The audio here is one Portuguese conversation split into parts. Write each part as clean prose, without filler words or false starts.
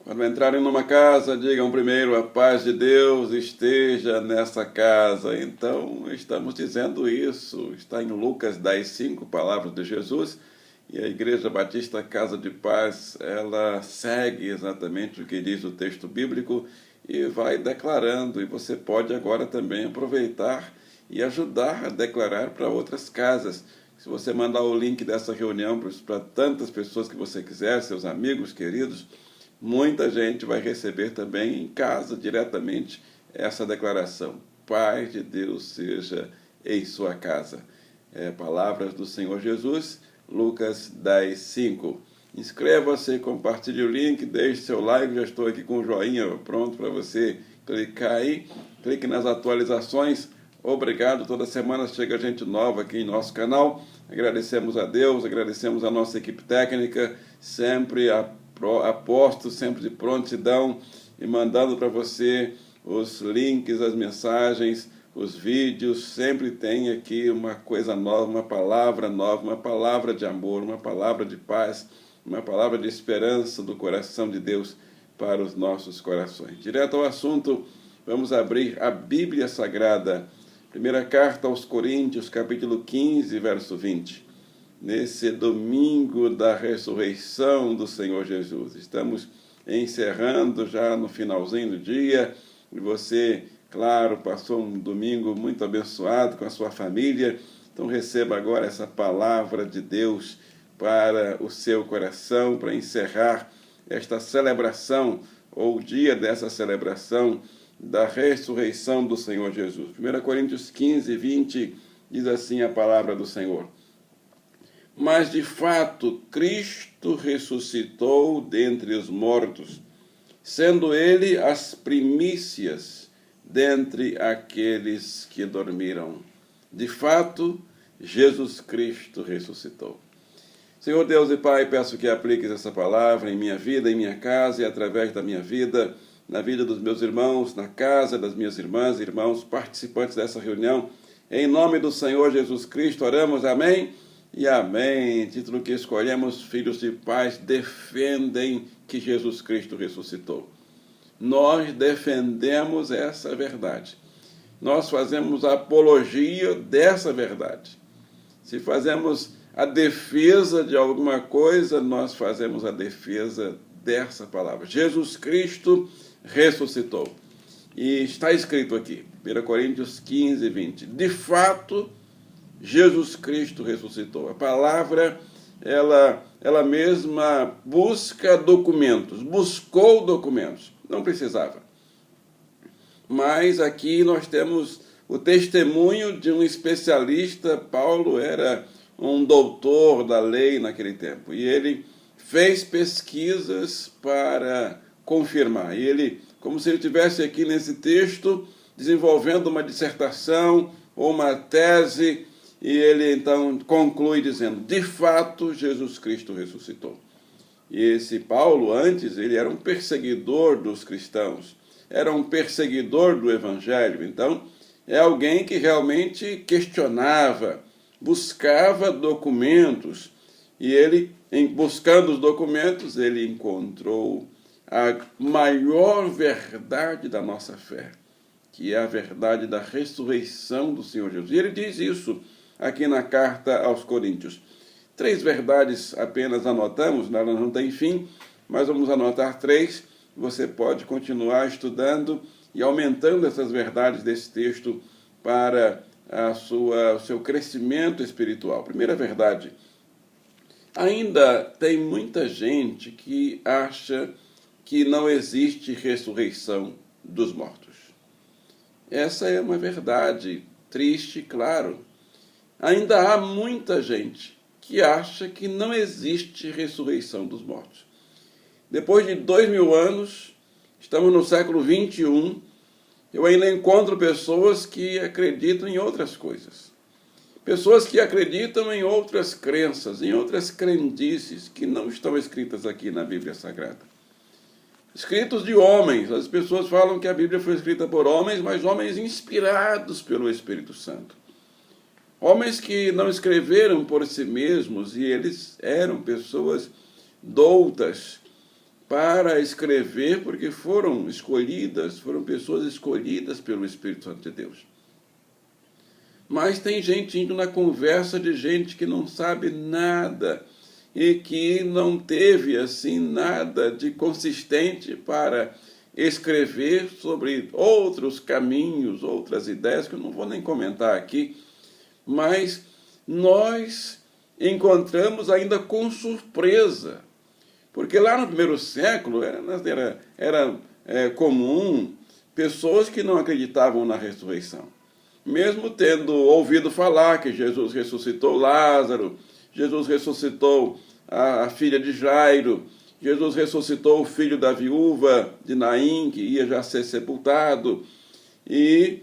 Quando entrarem numa casa, digam primeiro: a paz de Deus esteja nessa casa. Então, estamos dizendo isso. Está em Lucas 10:5, palavras de Jesus. E a Igreja Batista Casa de Paz, ela segue exatamente o que diz o texto bíblico e vai declarando. E você pode agora também aproveitar e ajudar a declarar para outras casas. Se você mandar o link dessa reunião para tantas pessoas que você quiser, seus amigos queridos, muita gente vai receber também em casa, diretamente, essa declaração: paz de Deus seja em sua casa. Palavras do Senhor Jesus, Lucas 10:5. Inscreva-se, compartilhe o link, deixe seu like. Já estou aqui com o joinha pronto para você clicar aí. Clique nas atualizações. Obrigado, toda semana chega gente nova aqui em nosso canal. Agradecemos a Deus, agradecemos a nossa equipe técnica, sempre aposto, sempre de prontidão e mandando para você os links, as mensagens, os vídeos. Sempre tem aqui uma coisa nova, uma palavra de amor, uma palavra de paz, uma palavra de esperança do coração de Deus para os nossos corações. Direto ao assunto, vamos abrir a Bíblia Sagrada. Primeira carta aos Coríntios, capítulo 15, verso 20. Nesse domingo da ressurreição do Senhor Jesus. Estamos encerrando já no finalzinho do dia, e você, claro, passou um domingo muito abençoado com a sua família. Então receba agora essa palavra de Deus para o seu coração, para encerrar esta celebração, ou o dia dessa celebração da ressurreição do Senhor Jesus. 1 Coríntios 15, 20, diz assim a palavra do Senhor: mas de fato Cristo ressuscitou dentre os mortos, sendo ele as primícias dentre aqueles que dormiram. De fato, Jesus Cristo ressuscitou. Senhor Deus e Pai, peço que apliques essa palavra em minha vida, em minha casa e através da minha vida, na vida dos meus irmãos, na casa das minhas irmãs e irmãos, participantes dessa reunião. Em nome do Senhor Jesus Cristo, oramos, amém e amém. Título que escolhemos: filhos de paz defendem que Jesus Cristo ressuscitou. Nós defendemos essa verdade. Nós fazemos a apologia dessa verdade. Se fazemos a defesa de alguma coisa, nós fazemos a defesa dessa palavra. Jesus Cristo ressuscitou. E está escrito aqui, 1 Coríntios 15, 20. De fato, Jesus Cristo ressuscitou. A palavra, ela mesma busca documentos, buscou documentos, não precisava. Mas aqui nós temos o testemunho de um especialista. Paulo era um doutor da lei naquele tempo, e ele fez pesquisas para confirmar. E ele, como se ele estivesse aqui nesse texto, desenvolvendo uma dissertação ou uma tese, e ele então conclui dizendo: de fato, Jesus Cristo ressuscitou. E esse Paulo, antes, ele era um perseguidor dos cristãos, era um perseguidor do Evangelho. Então, é alguém que realmente questionava, buscava documentos, e ele, buscando os documentos, ele encontrou a maior verdade da nossa fé, que é a verdade da ressurreição do Senhor Jesus. E ele diz isso aqui na carta aos Coríntios. 3 verdades apenas anotamos, ela não tem fim, mas vamos anotar 3. Você pode continuar estudando e aumentando essas verdades desse texto para o seu crescimento espiritual. Primeira verdade: ainda tem muita gente que acha que não existe ressurreição dos mortos. Essa é uma verdade triste, claro. Ainda há muita gente que acha que não existe ressurreição dos mortos. Depois de 2000 anos, estamos no século 21, eu ainda encontro pessoas que acreditam em outras coisas. Pessoas que acreditam em outras crenças, em outras crendices que não estão escritas aqui na Bíblia Sagrada. Escritos de homens. As pessoas falam que a Bíblia foi escrita por homens, mas homens inspirados pelo Espírito Santo. Homens que não escreveram por si mesmos, e eles eram pessoas doutas, para escrever, porque foram pessoas escolhidas pelo Espírito Santo de Deus. Mas tem gente indo na conversa de gente que não sabe nada e que não teve assim nada de consistente para escrever sobre outros caminhos, outras ideias, que eu não vou nem comentar aqui, mas nós encontramos ainda com surpresa, porque lá no primeiro século era comum pessoas que não acreditavam na ressurreição. Mesmo tendo ouvido falar que Jesus ressuscitou Lázaro, Jesus ressuscitou a filha de Jairo, Jesus ressuscitou o filho da viúva de Naim, que ia já ser sepultado, e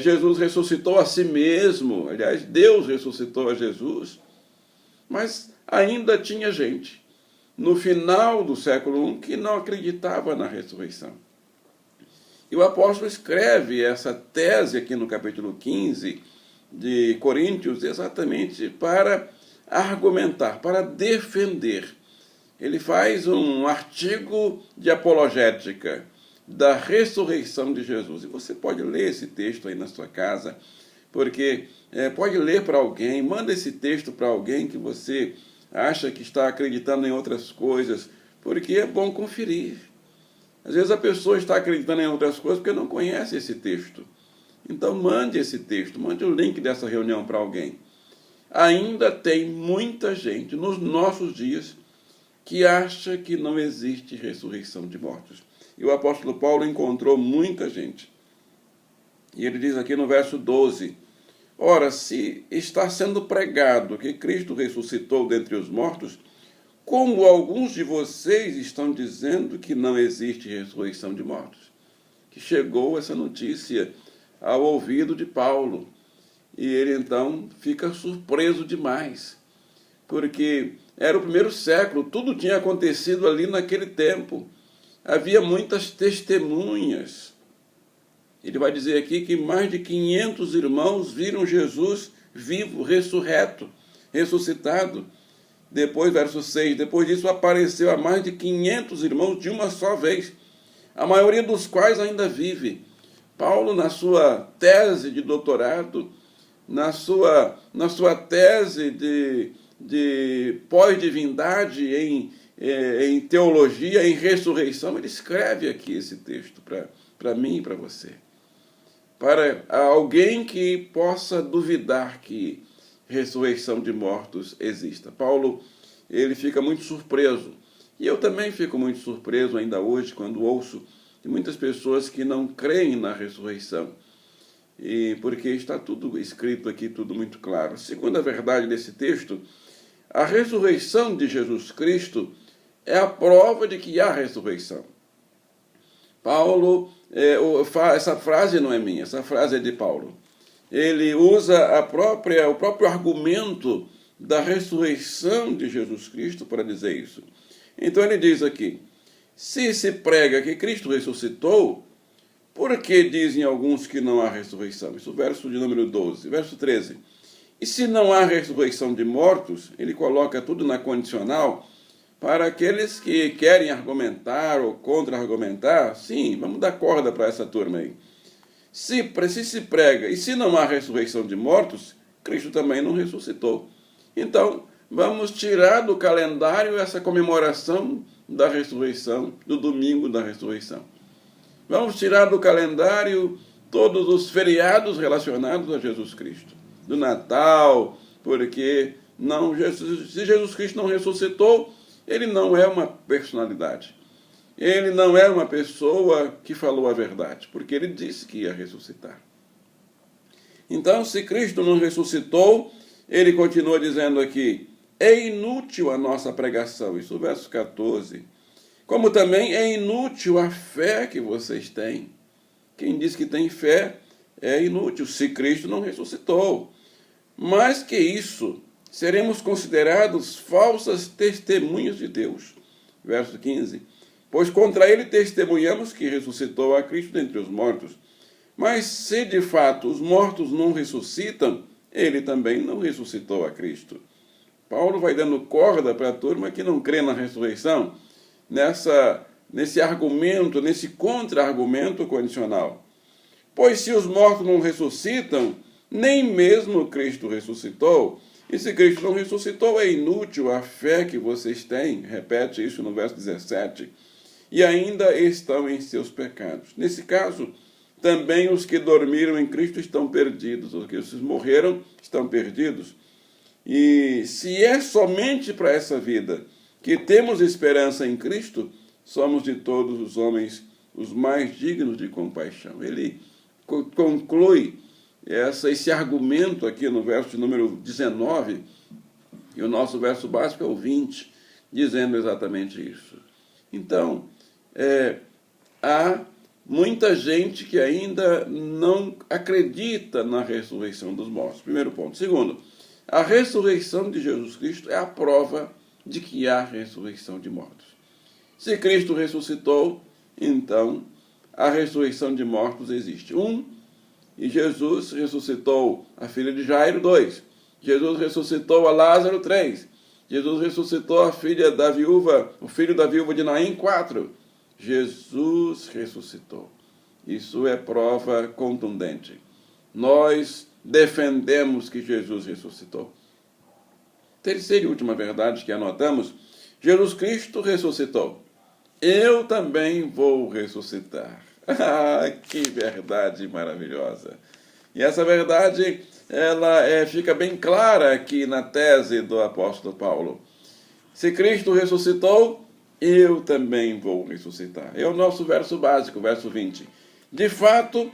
Jesus ressuscitou a si mesmo, aliás, Deus ressuscitou a Jesus, mas ainda tinha gente no final do século I que não acreditava na ressurreição. E o apóstolo escreve essa tese aqui no capítulo 15 de Coríntios exatamente para argumentar, para defender. Ele faz um artigo de apologética da ressurreição de Jesus. E você pode ler esse texto aí na sua casa, porque pode ler para alguém, manda esse texto para alguém que você acha que está acreditando em outras coisas, porque é bom conferir. Às vezes a pessoa está acreditando em outras coisas porque não conhece esse texto. Então mande esse texto, mande o link dessa reunião para alguém. Ainda tem muita gente nos nossos dias que acha que não existe ressurreição de mortos. E o apóstolo Paulo encontrou muita gente. E ele diz aqui no verso 12, ora, se está sendo pregado que Cristo ressuscitou dentre os mortos, como alguns de vocês estão dizendo que não existe ressurreição de mortos? Que chegou essa notícia ao ouvido de Paulo. E ele então fica surpreso demais, porque era o primeiro século, tudo tinha acontecido ali naquele tempo. Havia muitas testemunhas. Ele vai dizer aqui que mais de 500 irmãos viram Jesus vivo, ressurreto, ressuscitado. Depois, verso 6, depois disso apareceu a mais de 500 irmãos de uma só vez, a maioria dos quais ainda vive. Paulo, na sua tese de doutorado, na sua tese de pós-divindade em teologia, em ressurreição, ele escreve aqui esse texto para mim e para você. Para alguém que possa duvidar que ressurreição de mortos exista. Paulo, ele fica muito surpreso. E eu também fico muito surpreso ainda hoje quando ouço de muitas pessoas que não creem na ressurreição. E porque está tudo escrito aqui, tudo muito claro. Segundo a verdade desse texto, a ressurreição de Jesus Cristo é a prova de que há ressurreição. Paulo, essa frase não é minha, essa frase é de Paulo. Ele usa o próprio argumento da ressurreição de Jesus Cristo para dizer isso. Então ele diz aqui, se prega que Cristo ressuscitou, por que dizem alguns que não há ressurreição? Isso é o verso de número 12. Verso 13. E se não há ressurreição de mortos, ele coloca tudo na condicional, para aqueles que querem argumentar ou contra-argumentar, sim, vamos dar corda para essa turma aí. Se se prega, e se não há ressurreição de mortos, Cristo também não ressuscitou. Então, vamos tirar do calendário essa comemoração da ressurreição, do domingo da ressurreição. Vamos tirar do calendário todos os feriados relacionados a Jesus Cristo. Do Natal, porque se Jesus Cristo não ressuscitou, ele não é uma personalidade. Ele não é uma pessoa que falou a verdade, porque ele disse que ia ressuscitar. Então, se Cristo não ressuscitou, ele continua dizendo aqui, é inútil a nossa pregação, isso é o verso 14. Como também é inútil a fé que vocês têm. Quem diz que tem fé é inútil, se Cristo não ressuscitou. Mais que isso, seremos considerados falsas testemunhas de Deus. Verso 15. Pois contra ele testemunhamos que ressuscitou a Cristo dentre os mortos. Mas se de fato os mortos não ressuscitam, ele também não ressuscitou a Cristo. Paulo vai dando corda para a turma que não crê na ressurreição. nesse argumento, nesse contra-argumento condicional. Pois se os mortos não ressuscitam, nem mesmo Cristo ressuscitou. E se Cristo não ressuscitou, é inútil a fé que vocês têm. Repete isso no verso 17. E ainda estão em seus pecados. Nesse caso, também os que dormiram em Cristo estão perdidos. Os que morreram estão perdidos. E se é somente para essa vida que temos esperança em Cristo, somos de todos os homens os mais dignos de compaixão. Ele conclui esse argumento aqui no verso número 19, e o nosso verso básico é o 20, dizendo exatamente isso. Então, há muita gente que ainda não acredita na ressurreição dos mortos. Primeiro ponto. Segundo, a ressurreição de Jesus Cristo é a prova de que há ressurreição de mortos. Se Cristo ressuscitou, então a ressurreição de mortos existe. E Jesus ressuscitou a filha de Jairo. 2. Jesus ressuscitou a Lázaro. 3. Jesus ressuscitou a filha da viúva, o filho da viúva de Naim. 4. Jesus ressuscitou. Isso é prova contundente. Nós defendemos que Jesus ressuscitou. Terceira e última verdade que anotamos: Jesus Cristo ressuscitou. Eu também vou ressuscitar. Ah, que verdade maravilhosa! E essa verdade, ela fica bem clara aqui na tese do apóstolo Paulo. Se Cristo ressuscitou, eu também vou ressuscitar. É o nosso verso básico, verso 20. De fato,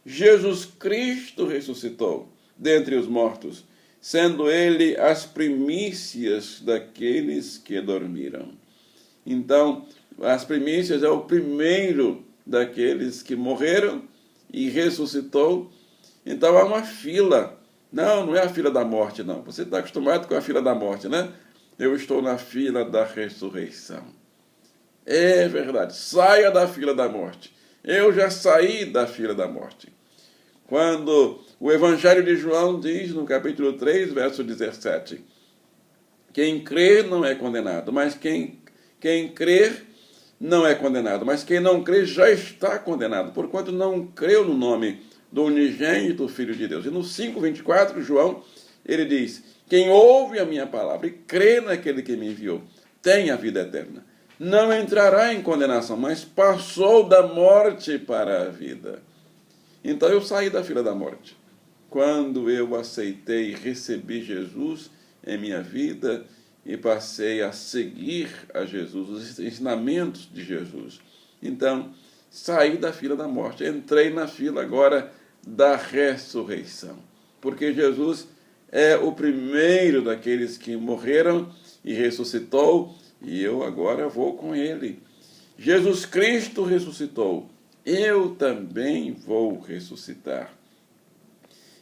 Jesus Cristo ressuscitou dentre os mortos, sendo ele as primícias daqueles que dormiram. Então, as primícias é o primeiro daqueles que morreram e ressuscitou. Então há uma fila. Não é a fila da morte, não. Você está acostumado com a fila da morte, né? Eu estou na fila da ressurreição. É verdade. Saia da fila da morte. Eu já saí da fila da morte. Quando o Evangelho de João diz, no capítulo 3, verso 17, quem crer não é condenado, mas quem crer não é condenado, mas quem não crê já está condenado, porquanto não creu no nome do unigênito Filho de Deus. E no 5:24, João, ele diz: quem ouve a minha palavra e crê naquele que me enviou, tem a vida eterna. Não entrará em condenação, mas passou da morte para a vida. Então eu saí da fila da morte. Quando eu aceitei e recebi Jesus em minha vida, e passei a seguir a Jesus, os ensinamentos de Jesus. Então, saí da fila da morte, entrei na fila agora da ressurreição. Porque Jesus é o primeiro daqueles que morreram e ressuscitou, e eu agora vou com ele. Jesus Cristo ressuscitou, eu também vou ressuscitar.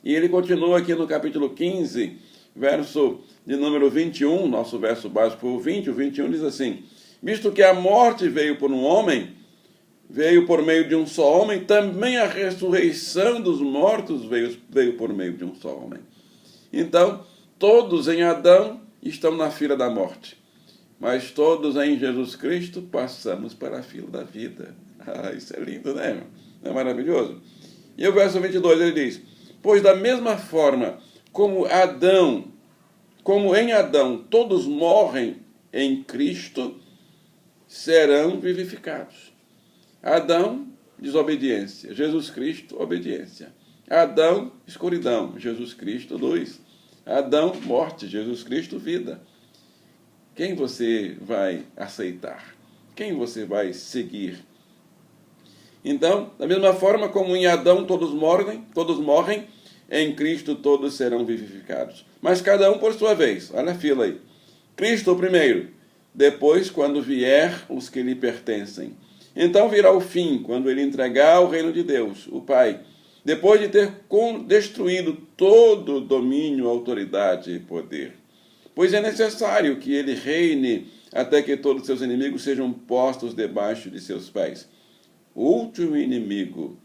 E ele continua aqui no capítulo 15, verso de número 21, nosso verso básico o 20, o 21 diz assim: visto que a morte veio por um homem, veio por meio de um só homem, também a ressurreição dos mortos veio por meio de um só homem. Então, todos em Adão estão na fila da morte, mas todos em Jesus Cristo passamos para a fila da vida. Ah, isso é lindo, né? Não é maravilhoso? E o verso 22 ele diz: pois da mesma forma como em Adão todos morrem em Cristo, serão vivificados. Adão, desobediência. Jesus Cristo, obediência. Adão, escuridão. Jesus Cristo, luz. Adão, morte. Jesus Cristo, vida. Quem você vai aceitar? Quem você vai seguir? Então, da mesma forma como em Adão todos morrem, em Cristo todos serão vivificados. Mas cada um por sua vez. Olha a fila aí. Cristo o primeiro. Depois, quando vier os que lhe pertencem. Então virá o fim, quando ele entregar o reino de Deus, o Pai. Depois de ter destruído todo domínio, autoridade e poder. Pois é necessário que ele reine até que todos seus inimigos sejam postos debaixo de seus pés. O último inimigo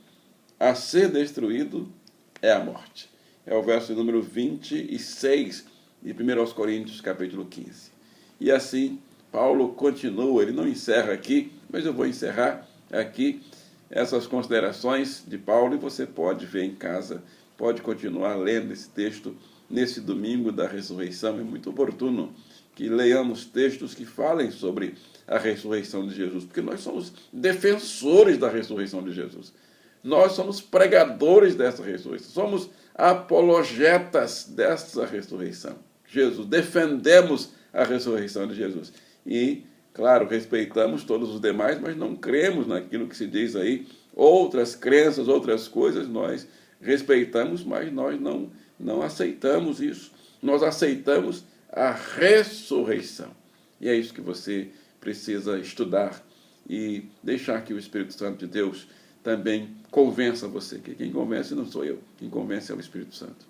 a ser destruído é a morte. É o verso número 26 de 1 Coríntios, capítulo 15. E assim, Paulo continua, ele não encerra aqui, mas eu vou encerrar aqui essas considerações de Paulo e você pode ver em casa, pode continuar lendo esse texto nesse domingo da ressurreição. É muito oportuno que leiamos textos que falem sobre a ressurreição de Jesus, porque nós somos defensores da ressurreição de Jesus. Nós somos pregadores dessa ressurreição, somos apologetas dessa ressurreição. Jesus, defendemos a ressurreição de Jesus. E, claro, respeitamos todos os demais, mas não cremos naquilo que se diz aí, outras crenças, outras coisas, nós respeitamos, mas nós não aceitamos isso. Nós aceitamos a ressurreição. E é isso que você precisa estudar e deixar que o Espírito Santo de Deus também convença você, que quem convence não sou eu, quem convence é o Espírito Santo.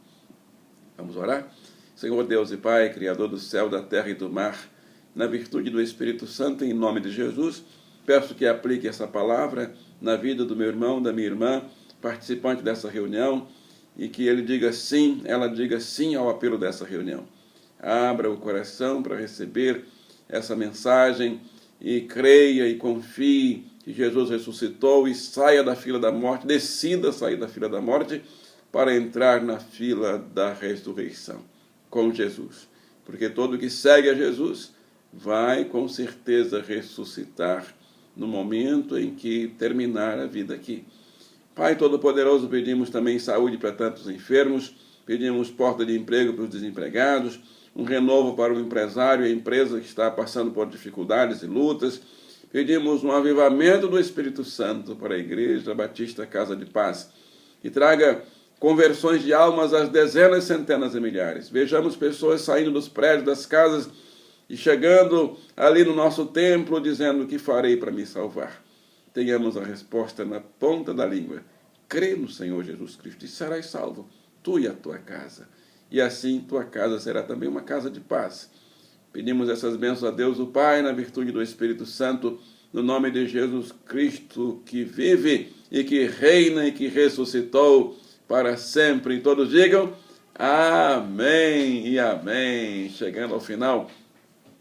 Vamos orar? Senhor Deus e Pai, Criador do céu, da terra e do mar, na virtude do Espírito Santo, em nome de Jesus, peço que aplique essa palavra na vida do meu irmão, da minha irmã, participante dessa reunião, e que ele diga sim, ela diga sim ao apelo dessa reunião. Abra o coração para receber essa mensagem e creia e confie que Jesus ressuscitou e saia da fila da morte, decida sair da fila da morte para entrar na fila da ressurreição com Jesus. Porque todo que segue a Jesus vai com certeza ressuscitar no momento em que terminar a vida aqui. Pai Todo-Poderoso, pedimos também saúde para tantos enfermos, pedimos porta de emprego para os desempregados, um renovo para o empresário e a empresa que está passando por dificuldades e lutas. Pedimos um avivamento do Espírito Santo para a Igreja Batista Casa de Paz, que traga conversões de almas às dezenas, centenas e milhares. Vejamos pessoas saindo dos prédios, das casas e chegando ali no nosso templo dizendo: o que farei para me salvar? Tenhamos a resposta na ponta da língua. Crê no Senhor Jesus Cristo e serás salvo, tu e a tua casa. E assim tua casa será também uma casa de paz. Pedimos essas bênçãos a Deus, o Pai, na virtude do Espírito Santo, no nome de Jesus Cristo, que vive e que reina e que ressuscitou para sempre. E todos digam amém e amém. Chegando ao final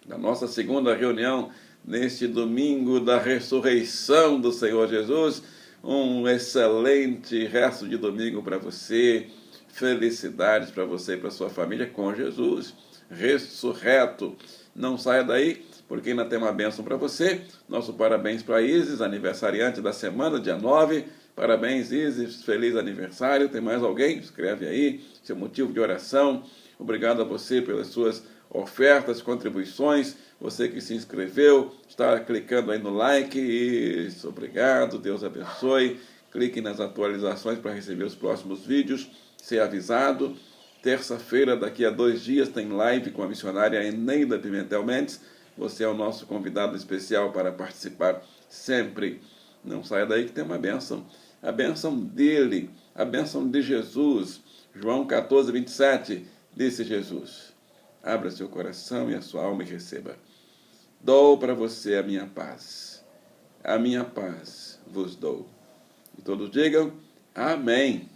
da nossa segunda reunião, neste domingo da ressurreição do Senhor Jesus, um excelente resto de domingo para você. Felicidades para você e para sua família com Jesus ressurreto. Não saia daí, porque ainda tem uma bênção para você. Nosso parabéns para Isis, aniversariante da semana, dia 9. Parabéns, Isis, feliz aniversário. Tem mais alguém? Escreve aí seu motivo de oração. Obrigado a você pelas suas ofertas, contribuições. Você que se inscreveu, está clicando aí no like. Isso, obrigado, Deus abençoe. Clique nas atualizações para receber os próximos vídeos, ser avisado. Terça-feira, daqui a 2 dias, tem live com a missionária Eneida Pimentel Mendes. Você é o nosso convidado especial para participar sempre. Não saia daí que tem uma bênção. A bênção dele, a bênção de Jesus. João 14, 27, disse Jesus: abra seu coração e a sua alma e receba. Dou para você a minha paz. A minha paz vos dou. E todos digam amém.